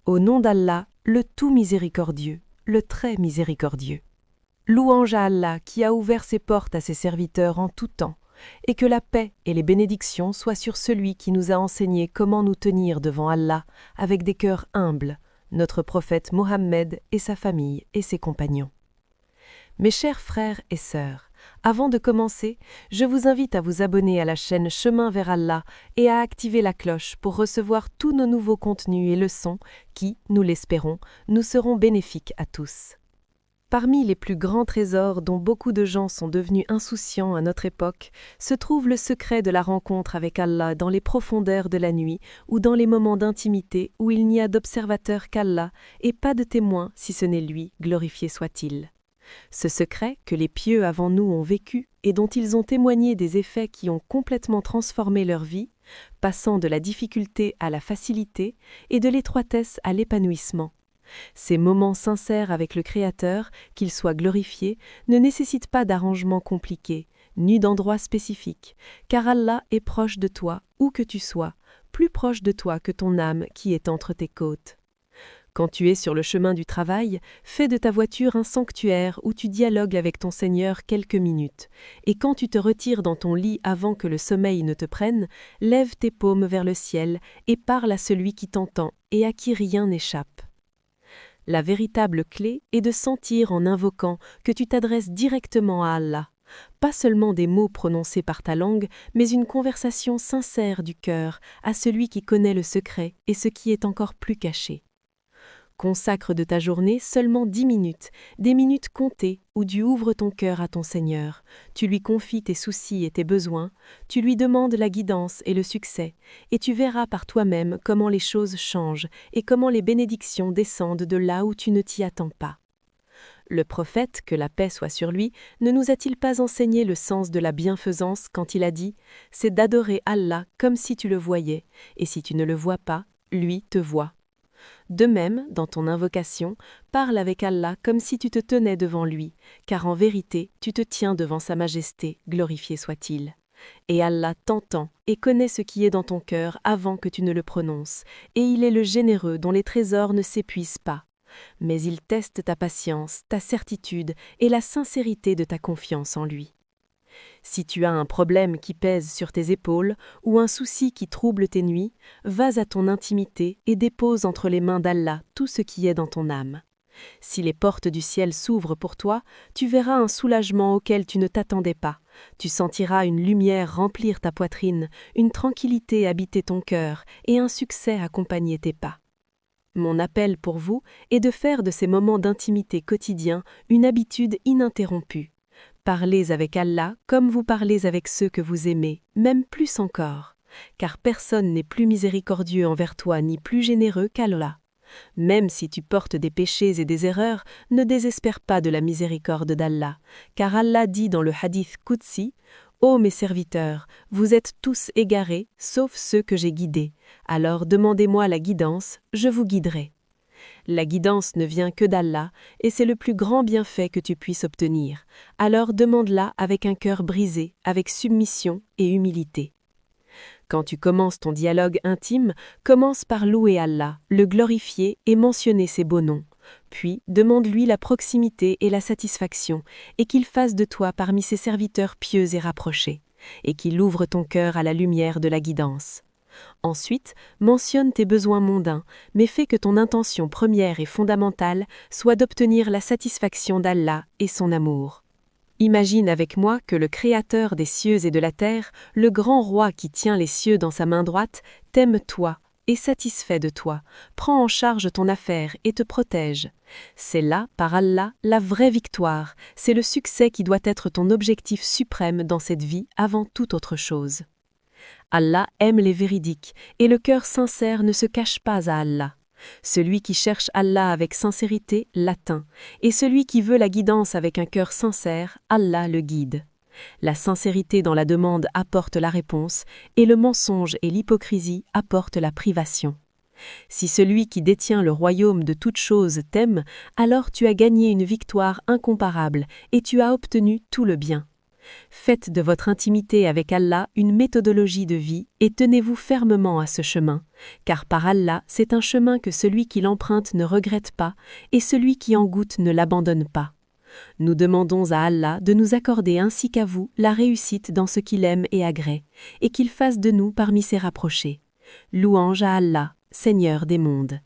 Au nom d'Allah, le tout miséricordieux, le très miséricordieux. Louange à Allah qui a ouvert ses portes à ses serviteurs en tout temps, et que la paix et les bénédictions soient sur celui qui nous a enseigné comment nous tenir devant Allah avec des cœurs humbles, notre prophète Mohammed et sa famille et ses compagnons. Mes chers frères et sœurs, avant de commencer, je vous invite à vous abonner à la chaîne Chemin vers Allah et à activer la cloche pour recevoir tous nos nouveaux contenus et leçons qui, nous l'espérons, nous seront bénéfiques à tous. Parmi les plus grands trésors dont beaucoup de gens sont devenus insouciants à notre époque, se trouve le secret de la rencontre avec Allah dans les profondeurs de la nuit ou dans les moments d'intimité où il n'y a d'observateur qu'Allah et pas de témoin si ce n'est lui, glorifié soit-il. Ce secret que les pieux avant nous ont vécu et dont ils ont témoigné des effets qui ont complètement transformé leur vie, passant de la difficulté à la facilité et de l'étroitesse à l'épanouissement. Ces moments sincères avec le Créateur, qu'il soit glorifié, ne nécessitent pas d'arrangements compliqués, ni d'endroits spécifiques, car Allah est proche de toi, où que tu sois, plus proche de toi que ton âme qui est entre tes côtes. Quand tu es sur le chemin du travail, fais de ta voiture un sanctuaire où tu dialogues avec ton Seigneur quelques minutes. Et quand tu te retires dans ton lit avant que le sommeil ne te prenne, lève tes paumes vers le ciel et parle à celui qui t'entend et à qui rien n'échappe. La véritable clé est de sentir en invoquant que tu t'adresses directement à Allah. Pas seulement des mots prononcés par ta langue, mais une conversation sincère du cœur à celui qui connaît le secret et ce qui est encore plus caché. Consacre de ta journée seulement 10 minutes, des minutes comptées où tu ouvres ton cœur à ton Seigneur, tu lui confies tes soucis et tes besoins, tu lui demandes la guidance et le succès, et tu verras par toi-même comment les choses changent et comment les bénédictions descendent de là où tu ne t'y attends pas. Le prophète, que la paix soit sur lui, ne nous a-t-il pas enseigné le sens de la bienfaisance quand il a dit « C'est d'adorer Allah comme si tu le voyais, et si tu ne le vois pas, lui te voit ». De même, dans ton invocation, parle avec Allah comme si tu te tenais devant lui, car en vérité, tu te tiens devant sa majesté, glorifié soit-il. Et Allah t'entend et connaît ce qui est dans ton cœur avant que tu ne le prononces, et il est le généreux dont les trésors ne s'épuisent pas. Mais il teste ta patience, ta certitude et la sincérité de ta confiance en lui. Si tu as un problème qui pèse sur tes épaules ou un souci qui trouble tes nuits, vas à ton intimité et dépose entre les mains d'Allah tout ce qui est dans ton âme. Si les portes du ciel s'ouvrent pour toi, tu verras un soulagement auquel tu ne t'attendais pas. Tu sentiras une lumière remplir ta poitrine, une tranquillité habiter ton cœur et un succès accompagner tes pas. Mon appel pour vous est de faire de ces moments d'intimité quotidien une habitude ininterrompue. Parlez avec Allah comme vous parlez avec ceux que vous aimez, même plus encore, car personne n'est plus miséricordieux envers toi ni plus généreux qu'Allah. Même si tu portes des péchés et des erreurs, ne désespère pas de la miséricorde d'Allah, car Allah dit dans le hadith Qudsi « Ô mes serviteurs, vous êtes tous égarés, sauf ceux que j'ai guidés. Alors demandez-moi la guidance, je vous guiderai. » La guidance ne vient que d'Allah, et c'est le plus grand bienfait que tu puisses obtenir. Alors demande-la avec un cœur brisé, avec submission et humilité. Quand tu commences ton dialogue intime, commence par louer Allah, le glorifier et mentionner ses beaux noms. Puis demande-lui la proximité et la satisfaction, et qu'il fasse de toi parmi ses serviteurs pieux et rapprochés, et qu'il ouvre ton cœur à la lumière de la guidance. Ensuite, mentionne tes besoins mondains, mais fais que ton intention première et fondamentale soit d'obtenir la satisfaction d'Allah et son amour. Imagine avec moi que le Créateur des cieux et de la terre, le grand roi qui tient les cieux dans sa main droite, t'aime toi, est satisfait de toi, prend en charge ton affaire et te protège. C'est là, par Allah, la vraie victoire, c'est le succès qui doit être ton objectif suprême dans cette vie avant toute autre chose. Allah aime les véridiques, et le cœur sincère ne se cache pas à Allah. Celui qui cherche Allah avec sincérité l'atteint, et celui qui veut la guidance avec un cœur sincère, Allah le guide. La sincérité dans la demande apporte la réponse, et le mensonge et l'hypocrisie apportent la privation. Si celui qui détient le royaume de toutes choses t'aime, alors tu as gagné une victoire incomparable, et tu as obtenu tout le bien. Faites de votre intimité avec Allah une méthodologie de vie et tenez-vous fermement à ce chemin, car par Allah, c'est un chemin que celui qui l'emprunte ne regrette pas et celui qui en goûte ne l'abandonne pas. Nous demandons à Allah de nous accorder ainsi qu'à vous la réussite dans ce qu'il aime et agrée, et qu'il fasse de nous parmi ses rapprochés. Louange à Allah, Seigneur des mondes.